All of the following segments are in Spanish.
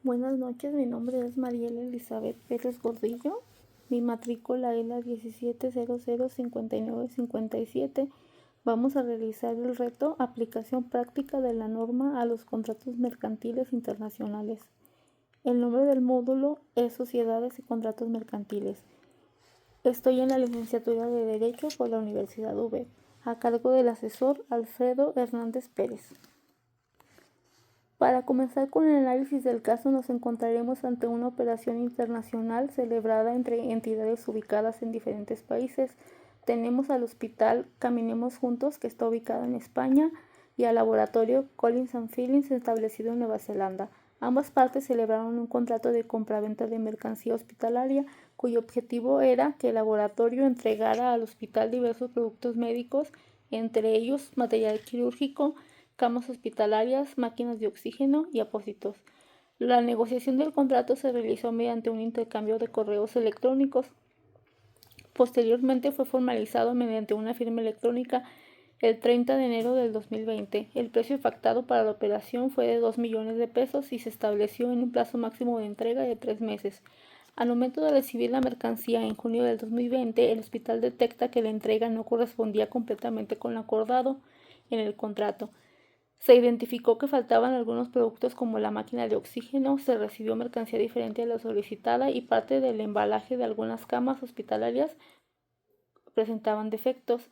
Buenas noches, mi nombre es Mariela Elizabeth Pérez Gordillo. Mi matrícula es la 17005957. Vamos a realizar el reto Aplicación práctica de la norma a los contratos mercantiles internacionales. El nombre del módulo es Sociedades y Contratos Mercantiles. Estoy en la licenciatura de Derecho por la Universidad UB, a cargo del asesor Alfredo Hernández Pérez. Para comenzar con el análisis del caso, nos encontraremos ante una operación internacional celebrada entre entidades ubicadas en diferentes países. Tenemos al Hospital Caminemos Juntos, que está ubicado en España, y al Laboratorio Collins & Fillings, establecido en Nueva Zelanda. Ambas partes celebraron un contrato de compraventa de mercancía hospitalaria, cuyo objetivo era que el laboratorio entregara al hospital diversos productos médicos, entre ellos material quirúrgico, camas hospitalarias, máquinas de oxígeno y apósitos. La negociación del contrato se realizó mediante un intercambio de correos electrónicos. Posteriormente fue formalizado mediante una firma electrónica el 30 de enero del 2020. El precio pactado para la operación fue de 2 millones de pesos y se estableció en un plazo máximo de entrega de 3 meses. Al momento de recibir la mercancía en junio del 2020, el hospital detecta que la entrega no correspondía completamente con lo acordado en el contrato. Se identificó que faltaban algunos productos como la máquina de oxígeno, se recibió mercancía diferente a la solicitada y parte del embalaje de algunas camas hospitalarias presentaban defectos.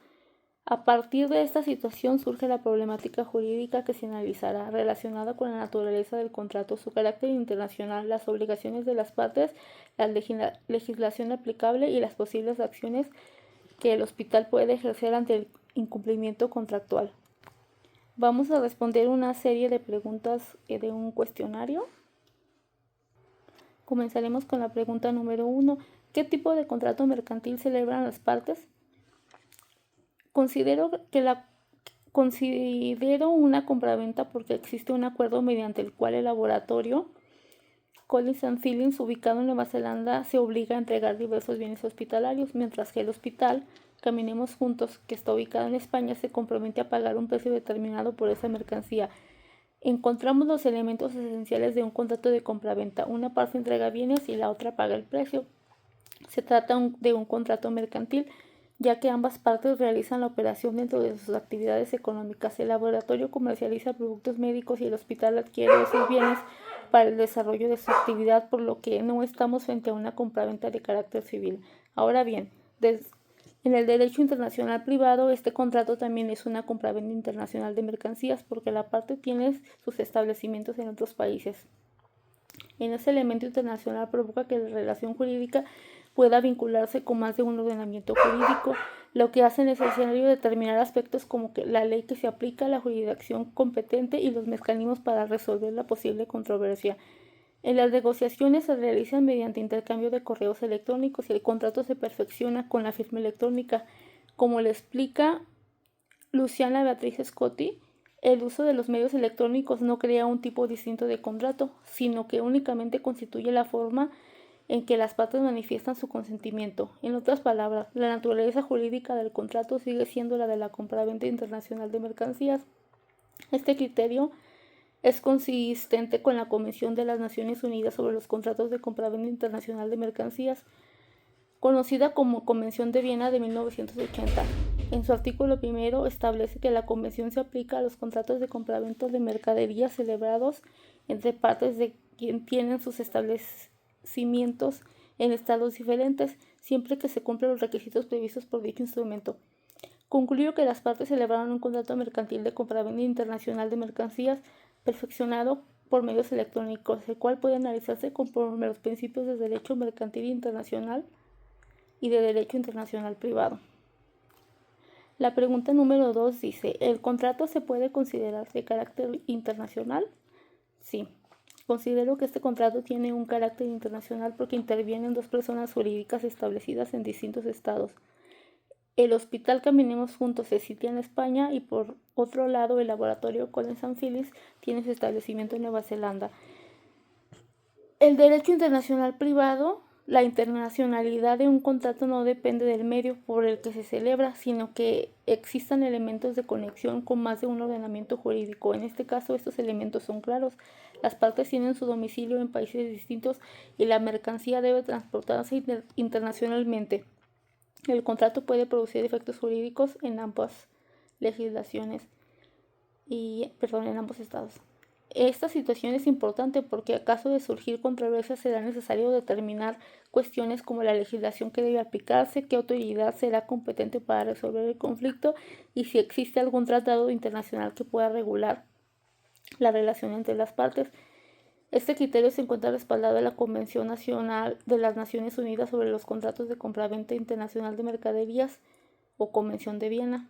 A partir de esta situación surge la problemática jurídica que se analizará, relacionada con la naturaleza del contrato, su carácter internacional, las obligaciones de las partes, la legislación aplicable y las posibles acciones que el hospital puede ejercer ante el incumplimiento contractual. Vamos a responder una serie de preguntas de un cuestionario. Comenzaremos con la pregunta número 1. ¿Qué tipo de contrato mercantil celebran las partes? Considero una compraventa porque existe un acuerdo mediante el cual el laboratorio Collins & Fillings, ubicado en Nueva Zelanda, se obliga a entregar diversos bienes hospitalarios, mientras que el hospital Caminemos Juntos, que está ubicado en España, se compromete a pagar un precio determinado por esa mercancía. Encontramos los elementos esenciales de un contrato de compraventa. Una parte entrega bienes y la otra paga el precio. Se trata de un contrato mercantil, ya que ambas partes realizan la operación dentro de sus actividades económicas. El laboratorio comercializa productos médicos y el hospital adquiere esos bienes para el desarrollo de su actividad, por lo que no estamos frente a una compraventa de carácter civil. Ahora bien, en el derecho internacional privado, este contrato también es una compraventa internacional de mercancías porque la parte tiene sus establecimientos en otros países. En ese elemento internacional provoca que la relación jurídica pueda vincularse con más de un ordenamiento jurídico, lo que hace necesario determinar aspectos como la ley que se aplica, la jurisdicción competente y los mecanismos para resolver la posible controversia. En las negociaciones se realizan mediante intercambio de correos electrónicos y el contrato se perfecciona con la firma electrónica. Como le explica Luciana Beatriz Scotti, el uso de los medios electrónicos no crea un tipo distinto de contrato, sino que únicamente constituye la forma en que las partes manifiestan su consentimiento. En otras palabras, la naturaleza jurídica del contrato sigue siendo la de la compraventa internacional de mercancías. Este criterio es consistente con la Convención de las Naciones Unidas sobre los contratos de compraventa internacional de mercancías, conocida como Convención de Viena de 1980. En su artículo primero establece que la convención se aplica a los contratos de compraventa de mercaderías celebrados entre partes de quien tienen sus establecimientos en estados diferentes, siempre que se cumplan los requisitos previstos por dicho instrumento. Concluyo que las partes celebraron un contrato mercantil de compraventa internacional de mercancías perfeccionado por medios electrónicos, el cual puede analizarse conforme a los principios de derecho mercantil internacional y de derecho internacional privado. La pregunta número 2 dice, ¿el contrato se puede considerar de carácter internacional? Sí. Considero que este contrato tiene un carácter internacional porque intervienen dos personas jurídicas establecidas en distintos estados. El Hospital Caminemos Juntos se sitúa en España y por otro lado el laboratorio Collins & Fillings tiene su establecimiento en Nueva Zelanda. El derecho internacional privado La internacionalidad de un contrato no depende del medio por el que se celebra, sino que existan elementos de conexión con más de un ordenamiento jurídico. En este caso, estos elementos son claros. Las partes tienen su domicilio en países distintos y la mercancía debe transportarse internacionalmente. El contrato puede producir efectos jurídicos en ambas legislaciones en ambos estados. Esta situación es importante porque a caso de surgir controversias será necesario determinar cuestiones como la legislación que debe aplicarse, qué autoridad será competente para resolver el conflicto y si existe algún tratado internacional que pueda regular la relación entre las partes. Este criterio se encuentra respaldado en la Convención Nacional de las Naciones Unidas sobre los Contratos de Compraventa Internacional de Mercaderías o Convención de Viena.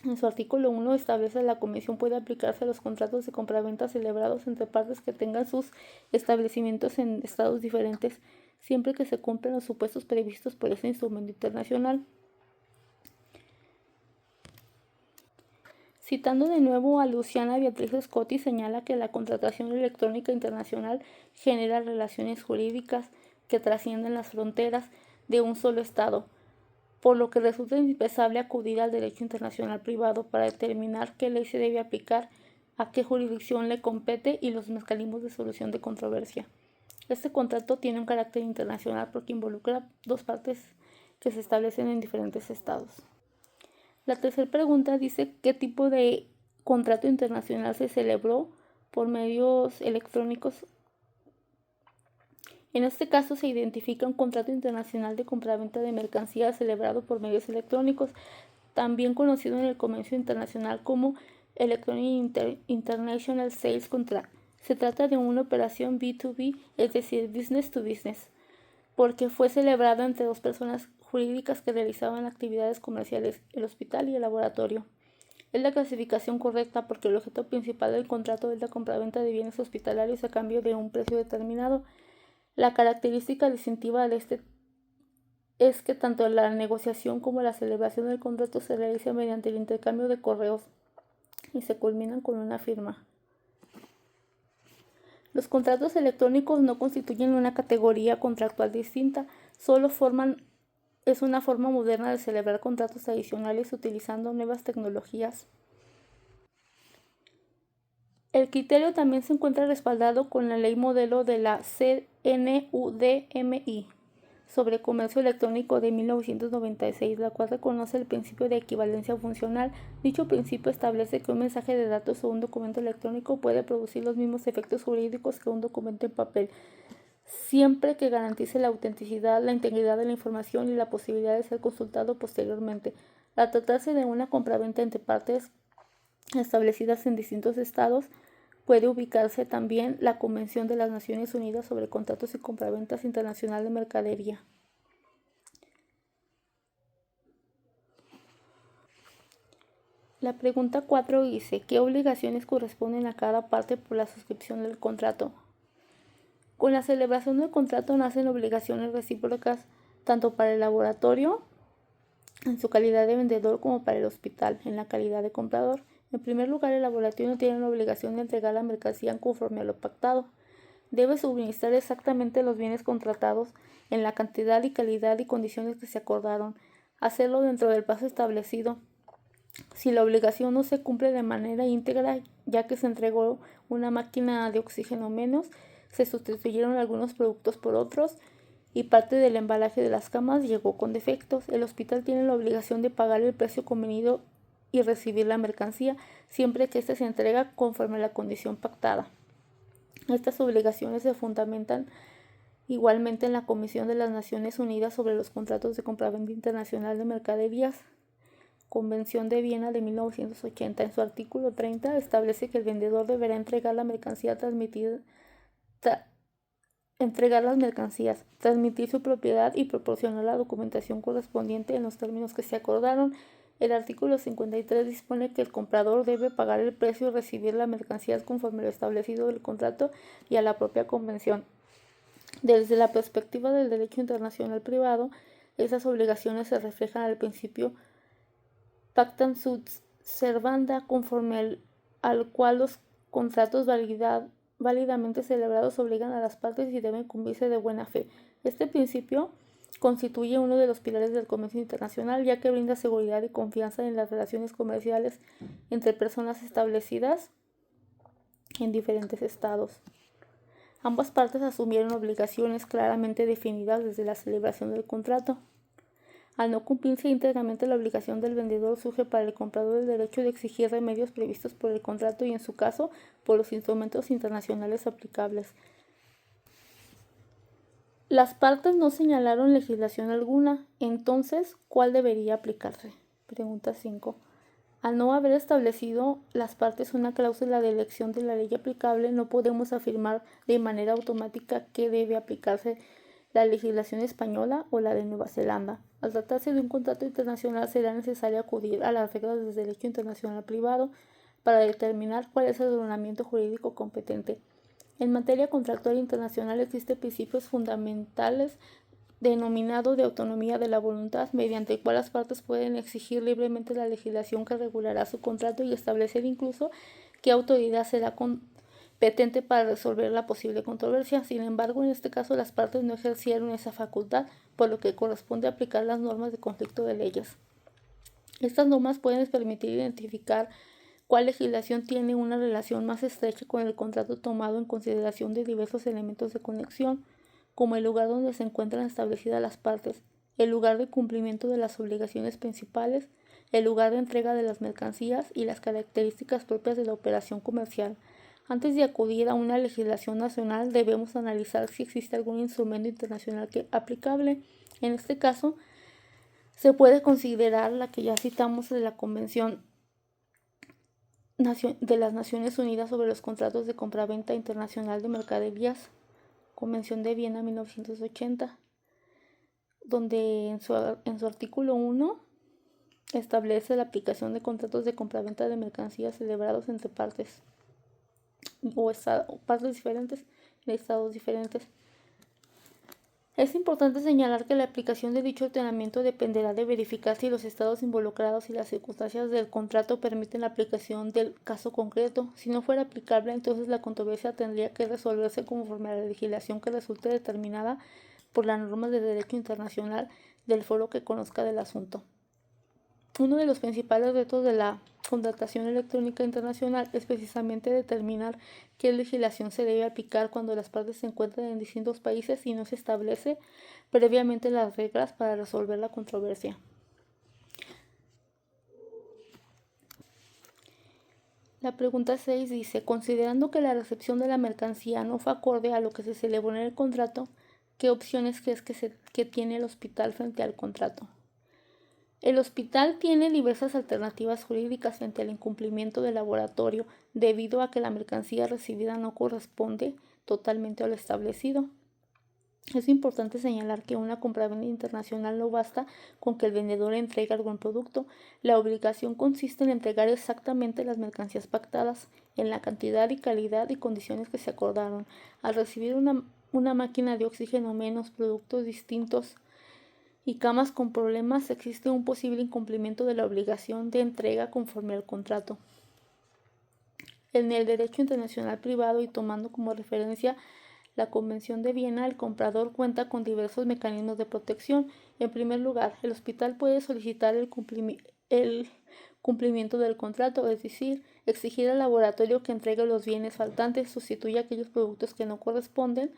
En su artículo 1 establece que la Convención puede aplicarse a los contratos de compraventa celebrados entre partes que tengan sus establecimientos en estados diferentes, siempre que se cumplan los supuestos previstos por ese instrumento internacional. Citando de nuevo a Luciana Beatriz Scotti, señala que la contratación electrónica internacional genera relaciones jurídicas que trascienden las fronteras de un solo Estado, por lo que resulta indispensable acudir al derecho internacional privado para determinar qué ley se debe aplicar, a qué jurisdicción le compete y los mecanismos de solución de controversia. Este contrato tiene un carácter internacional porque involucra dos partes que se establecen en diferentes estados. La tercera pregunta dice qué tipo de contrato internacional se celebró por medios electrónicos. En este caso se identifica un contrato internacional de compraventa de mercancías celebrado por medios electrónicos, también conocido en el comercio internacional como Electronic International Sales Contract. Se trata de una operación B2B, es decir, business to business, porque fue celebrado entre dos personas jurídicas que realizaban actividades comerciales, el hospital y el laboratorio. Es la clasificación correcta porque el objeto principal del contrato es la compraventa de bienes hospitalarios a cambio de un precio determinado. La característica distintiva de este es que tanto la negociación como la celebración del contrato se realiza mediante el intercambio de correos y se culminan con una firma. Los contratos electrónicos no constituyen una categoría contractual distinta, es una forma moderna de celebrar contratos adicionales utilizando nuevas tecnologías. El criterio también se encuentra respaldado con la ley modelo de la CNUDMI sobre comercio electrónico de 1996, la cual reconoce el principio de equivalencia funcional. Dicho principio establece que un mensaje de datos o un documento electrónico puede producir los mismos efectos jurídicos que un documento en papel, siempre que garantice la autenticidad, la integridad de la información y la posibilidad de ser consultado posteriormente. Al tratarse de una compraventa entre partes establecidas en distintos estados, puede ubicarse también la Convención de las Naciones Unidas sobre Contratos y Compraventas Internacional de Mercadería. La pregunta 4 dice, ¿qué obligaciones corresponden a cada parte por la suscripción del contrato? Con la celebración del contrato nacen obligaciones recíprocas tanto para el laboratorio, en su calidad de vendedor, como para el hospital, en la calidad de comprador. En primer lugar, el laboratorio tiene la obligación de entregar la mercancía conforme a lo pactado. Debe suministrar exactamente los bienes contratados en la cantidad y calidad y condiciones que se acordaron. Hacerlo dentro del plazo establecido. Si la obligación no se cumple de manera íntegra, ya que se entregó una máquina de oxígeno menos, se sustituyeron algunos productos por otros y parte del embalaje de las camas llegó con defectos, el hospital tiene la obligación de pagar el precio convenido y recibir la mercancía, siempre que ésta se entrega conforme a la condición pactada. Estas obligaciones se fundamentan igualmente en la Comisión de las Naciones Unidas sobre los Contratos de Compraventa Internacional de Mercaderías, Convención de Viena de 1980. En su artículo 30 establece que el vendedor deberá entregar las mercancías, transmitir su propiedad y proporcionar la documentación correspondiente en los términos que se acordaron. El artículo 53 dispone que el comprador debe pagar el precio y recibir las mercancías conforme lo establecido del contrato y a la propia convención. Desde la perspectiva del derecho internacional privado, esas obligaciones se reflejan al principio pactam sunt servanda, conforme al cual los contratos válidamente celebrados obligan a las partes y deben cumplirse de buena fe. Este principio constituye uno de los pilares del comercio internacional, ya que brinda seguridad y confianza en las relaciones comerciales entre personas establecidas en diferentes estados. Ambas partes asumieron obligaciones claramente definidas desde la celebración del contrato. Al no cumplirse íntegramente la obligación del vendedor, surge para el comprador el derecho de exigir remedios previstos por el contrato y, en su caso, por los instrumentos internacionales aplicables. Las partes no señalaron legislación alguna, entonces, ¿cuál debería aplicarse? Pregunta 5. Al no haber establecido las partes una cláusula de elección de la ley aplicable, no podemos afirmar de manera automática que debe aplicarse la legislación española o la de Nueva Zelanda. Al tratarse de un contrato internacional, será necesario acudir a las reglas del derecho internacional privado para determinar cuál es el ordenamiento jurídico competente. En materia contractual internacional existen principios fundamentales denominado de autonomía de la voluntad, mediante el cual las partes pueden exigir libremente la legislación que regulará su contrato y establecer incluso qué autoridad será competente para resolver la posible controversia. Sin embargo, en este caso las partes no ejercieron esa facultad, por lo que corresponde aplicar las normas de conflicto de leyes. Estas normas pueden permitir identificar cuál legislación tiene una relación más estrecha con el contrato, tomado en consideración de diversos elementos de conexión, como el lugar donde se encuentran establecidas las partes, el lugar de cumplimiento de las obligaciones principales, el lugar de entrega de las mercancías y las características propias de la operación comercial. Antes de acudir a una legislación nacional, debemos analizar si existe algún instrumento internacional aplicable. En este caso, se puede considerar la que ya citamos de la Convención de las Naciones Unidas sobre los contratos de compraventa internacional de mercaderías, Convención de Viena 1980, donde en su artículo 1 establece la aplicación de contratos de compraventa de mercancías celebrados entre partes o partes diferentes de estados diferentes. Es importante señalar que la aplicación de dicho ordenamiento dependerá de verificar si los estados involucrados y las circunstancias del contrato permiten la aplicación del caso concreto. Si no fuera aplicable, entonces la controversia tendría que resolverse conforme a la legislación que resulte determinada por las normas de derecho internacional del foro que conozca del asunto. Uno de los principales retos de la contratación electrónica internacional es precisamente determinar qué legislación se debe aplicar cuando las partes se encuentran en distintos países y no se establece previamente las reglas para resolver la controversia. La pregunta 6 dice, considerando que la recepción de la mercancía no fue acorde a lo que se celebró en el contrato, ¿qué opciones crees que tiene el hospital frente al contrato? El hospital tiene diversas alternativas jurídicas frente al incumplimiento del laboratorio debido a que la mercancía recibida no corresponde totalmente a lo establecido. Es importante señalar que una compraventa internacional no basta con que el vendedor entregue algún producto. La obligación consiste en entregar exactamente las mercancías pactadas, en la cantidad y calidad y condiciones que se acordaron. Al recibir una máquina de oxígeno menos, productos distintos y camas con problemas, existe un posible incumplimiento de la obligación de entrega conforme al contrato. En el derecho internacional privado y tomando como referencia la Convención de Viena, el comprador cuenta con diversos mecanismos de protección. En primer lugar, el hospital puede solicitar el cumplimiento del contrato, es decir, exigir al laboratorio que entregue los bienes faltantes, sustituya aquellos productos que no corresponden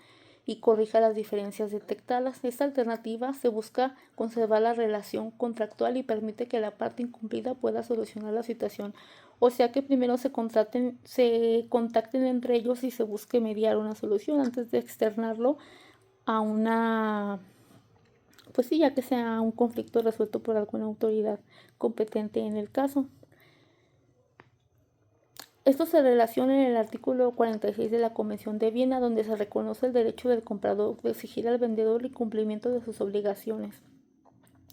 y corrija las diferencias detectadas. Esta alternativa se busca conservar la relación contractual y permite que la parte incumplida pueda solucionar la situación. O sea que primero se contacten entre ellos y se busque mediar una solución antes de externarlo a pues sí, ya que sea un conflicto resuelto por alguna autoridad competente en el caso. Esto se relaciona en el artículo 46 de la Convención de Viena, donde se reconoce el derecho del comprador de exigir al vendedor el cumplimiento de sus obligaciones.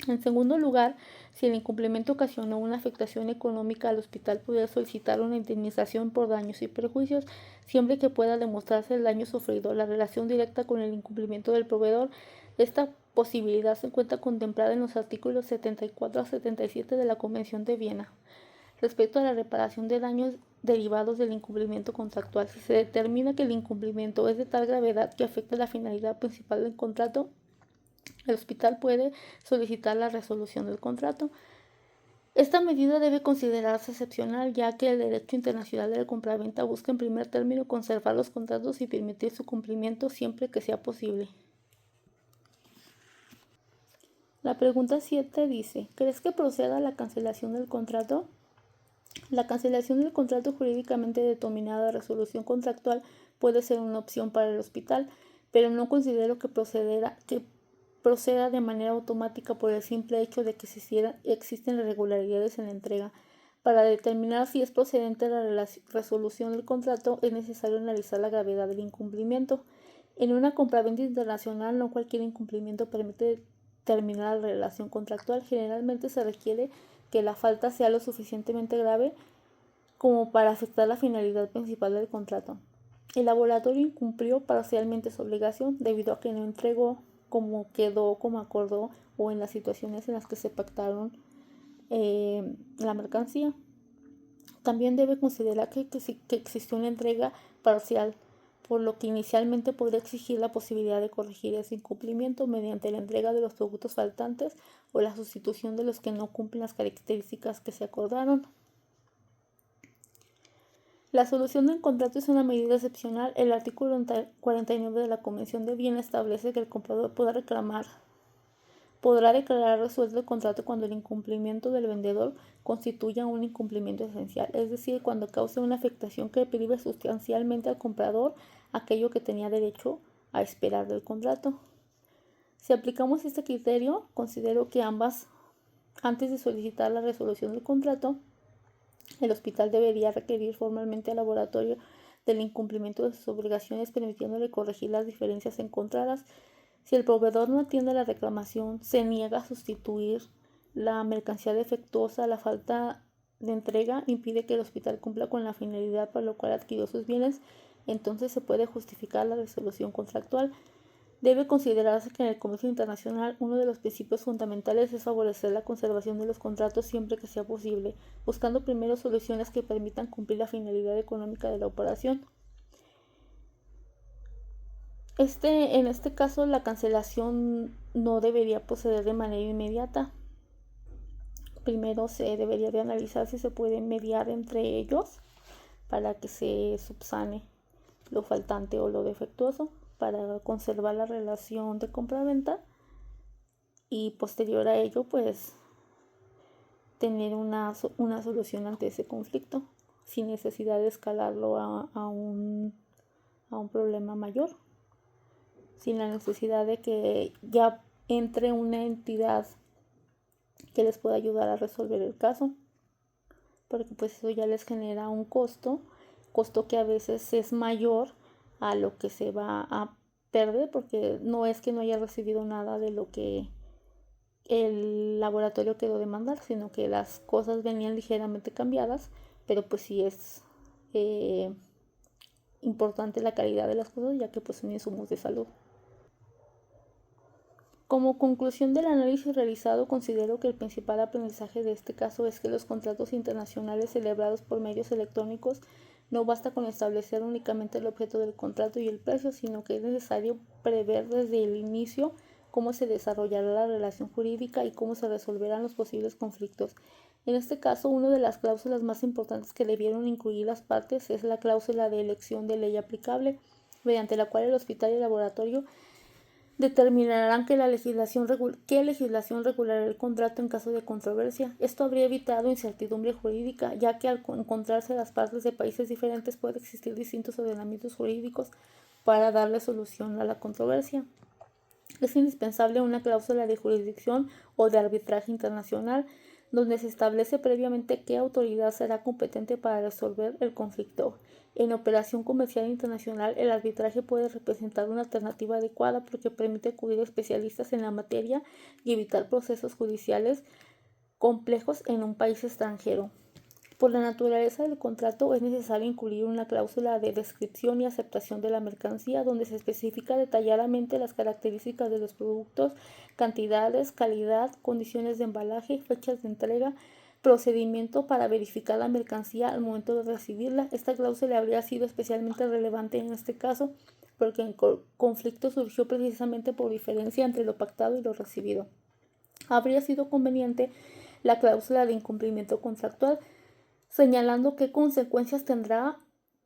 En segundo lugar, si el incumplimiento ocasionó una afectación económica al hospital, podrá solicitar una indemnización por daños y perjuicios, siempre que pueda demostrarse el daño sufrido, la relación directa con el incumplimiento del proveedor. Esta posibilidad se encuentra contemplada en los artículos 74 a 77 de la Convención de Viena. Respecto a la reparación de daños derivados del incumplimiento contractual. Si se determina que el incumplimiento es de tal gravedad que afecta la finalidad principal del contrato, el hospital puede solicitar la resolución del contrato. Esta medida debe considerarse excepcional, ya que el derecho internacional de la compraventa busca en primer término conservar los contratos y permitir su cumplimiento siempre que sea posible. La pregunta 7 dice, ¿crees que proceda la cancelación del contrato? La cancelación del contrato jurídicamente determinada resolución contractual puede ser una opción para el hospital, pero no considero que proceda de manera automática por el simple hecho de que existen irregularidades en la entrega. Para determinar si es procedente la resolución del contrato, es necesario analizar la gravedad del incumplimiento. En una compraventa internacional, no cualquier incumplimiento permite terminar la relación contractual. Generalmente se requiere que la falta sea lo suficientemente grave como para afectar la finalidad principal del contrato. El laboratorio incumplió parcialmente su obligación debido a que no entregó como quedó, como acordó, o en las situaciones en las que se pactaron la mercancía. También debe considerar que existió una entrega parcial, por lo que inicialmente podría exigir la posibilidad de corregir ese incumplimiento mediante la entrega de los productos faltantes o la sustitución de los que no cumplen las características que se acordaron. La solución del contrato es una medida excepcional. El artículo 49 de la Convención de Viena establece que el comprador podrá declarar resuelto el contrato cuando el incumplimiento del vendedor constituya un incumplimiento esencial, es decir, cuando cause una afectación que prive sustancialmente al comprador aquello que tenía derecho a esperar del contrato. Si aplicamos este criterio, considero que antes de solicitar la resolución del contrato, el hospital debería requerir formalmente al laboratorio del incumplimiento de sus obligaciones, permitiéndole corregir las diferencias encontradas. Si el proveedor no atiende la reclamación, se niega a sustituir la mercancía defectuosa, la falta de entrega impide que el hospital cumpla con la finalidad para la cual adquirió sus bienes, entonces se puede justificar la resolución contractual. Debe considerarse que en el comercio internacional uno de los principios fundamentales es favorecer la conservación de los contratos siempre que sea posible, buscando primero soluciones que permitan cumplir la finalidad económica de la operación. En este caso, la cancelación no debería proceder de manera inmediata. Primero se debería de analizar si se puede mediar entre ellos para que se subsane lo faltante o lo defectuoso, para conservar la relación de compra-venta y posterior a ello pues tener una solución ante ese conflicto sin necesidad de escalarlo a un problema mayor, sin la necesidad de que ya entre una entidad que les pueda ayudar a resolver el caso, porque pues eso ya les genera un costo que a veces es mayor a lo que se va a perder, porque no es que no haya recibido nada de lo que el laboratorio quedó demandar, sino que las cosas venían ligeramente cambiadas, pero pues sí es importante la calidad de las cosas, ya que pues son insumos de salud. Como conclusión del análisis realizado, considero que el principal aprendizaje de este caso es que los contratos internacionales celebrados por medios electrónicos no basta con establecer únicamente el objeto del contrato y el precio, sino que es necesario prever desde el inicio cómo se desarrollará la relación jurídica y cómo se resolverán los posibles conflictos. En este caso, una de las cláusulas más importantes que debieron incluir las partes es la cláusula de elección de ley aplicable, mediante la cual el hospital y el laboratorio determinarán qué legislación regulará el contrato en caso de controversia. Esto habría evitado incertidumbre jurídica, ya que al encontrarse las partes de países diferentes puede existir distintos ordenamientos jurídicos para darle solución a la controversia. Es indispensable una cláusula de jurisdicción o de arbitraje internacional, donde se establece previamente qué autoridad será competente para resolver el conflicto. En operación comercial internacional, el arbitraje puede representar una alternativa adecuada porque permite acudir a especialistas en la materia y evitar procesos judiciales complejos en un país extranjero. Por la naturaleza del contrato es necesario incluir una cláusula de descripción y aceptación de la mercancía, donde se especifica detalladamente las características de los productos, cantidades, calidad, condiciones de embalaje, fechas de entrega, procedimiento para verificar la mercancía al momento de recibirla. Esta cláusula habría sido especialmente relevante en este caso porque el conflicto surgió precisamente por diferencia entre lo pactado y lo recibido. Habría sido conveniente la cláusula de incumplimiento contractual, señalando qué consecuencias tendrá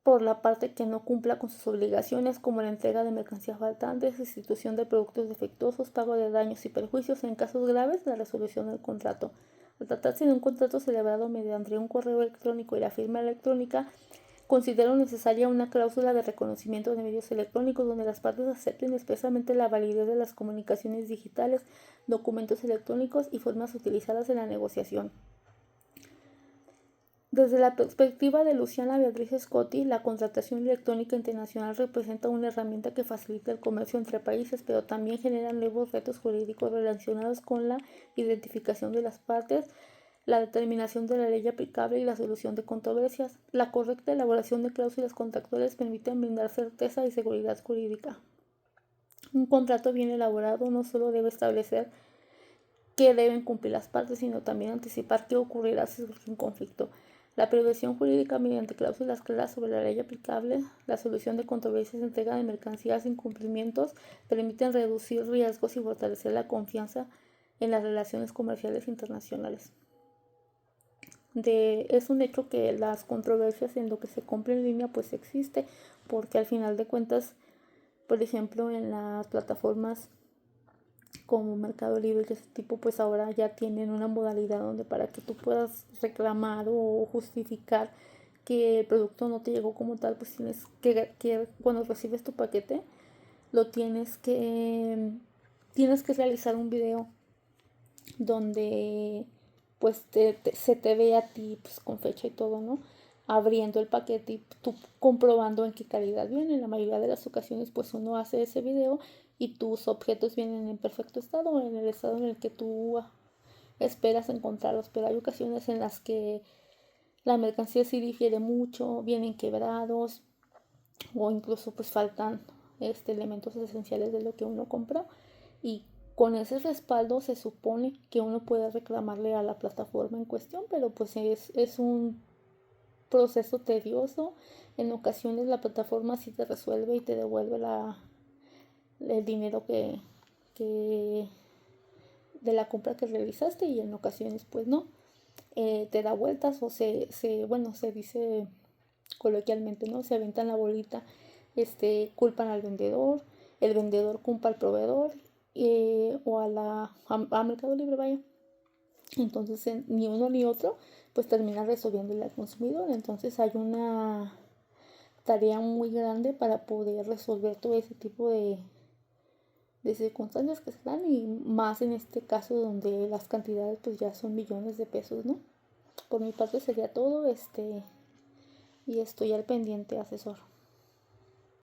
por la parte que no cumpla con sus obligaciones, como la entrega de mercancías faltantes, sustitución de productos defectuosos, pago de daños y perjuicios, en casos graves, la resolución del contrato. Al tratarse de un contrato celebrado mediante un correo electrónico y la firma electrónica, considero necesaria una cláusula de reconocimiento de medios electrónicos donde las partes acepten expresamente la validez de las comunicaciones digitales, documentos electrónicos y formas utilizadas en la negociación. Desde la perspectiva de Luciana Beatriz Scotti, la contratación electrónica internacional representa una herramienta que facilita el comercio entre países, pero también genera nuevos retos jurídicos relacionados con la identificación de las partes, la determinación de la ley aplicable y la solución de controversias. La correcta elaboración de cláusulas contractuales permite brindar certeza y seguridad jurídica. Un contrato bien elaborado no solo debe establecer qué deben cumplir las partes, sino también anticipar qué ocurrirá si surge un conflicto. La prevención jurídica mediante cláusulas claras sobre la ley aplicable, la solución de controversias, entrega de mercancías, incumplimientos, permiten reducir riesgos y fortalecer la confianza en las relaciones comerciales internacionales. Es un hecho que las controversias en lo que se compra en línea pues existe, porque al final de cuentas, por ejemplo, en las plataformas como Mercado Libre y ese tipo, pues ahora ya tienen una modalidad donde para que tú puedas reclamar o justificar que el producto no te llegó como tal, pues tienes que cuando recibes tu paquete, lo tienes que realizar un video donde pues se te ve a ti pues con fecha y todo, ¿no? Abriendo el paquete y tú comprobando en qué calidad viene. En la mayoría de las ocasiones pues uno hace ese video y tus objetos vienen en perfecto estado, en el estado en el que tú esperas encontrarlos, pero hay ocasiones en las que la mercancía sí difiere mucho, vienen quebrados o incluso pues faltan elementos esenciales de lo que uno compró, y con ese respaldo se supone que uno puede reclamarle a la plataforma en cuestión, pero pues es un proceso tedioso. En ocasiones la plataforma sí te resuelve y te devuelve el dinero que de la compra que realizaste, y en ocasiones pues no, te da vueltas o se dice coloquialmente, ¿no? Se aventan la bolita, culpan al vendedor, el vendedor culpa al proveedor o a Mercado Libre, vaya. Entonces ni uno ni otro pues termina resolviéndole al consumidor. Entonces hay una tarea muy grande para poder resolver todo ese tipo de circunstancias que se dan, y más en este caso donde las cantidades pues ya son millones de pesos, ¿no? Por mi parte sería todo, y estoy al pendiente, asesor.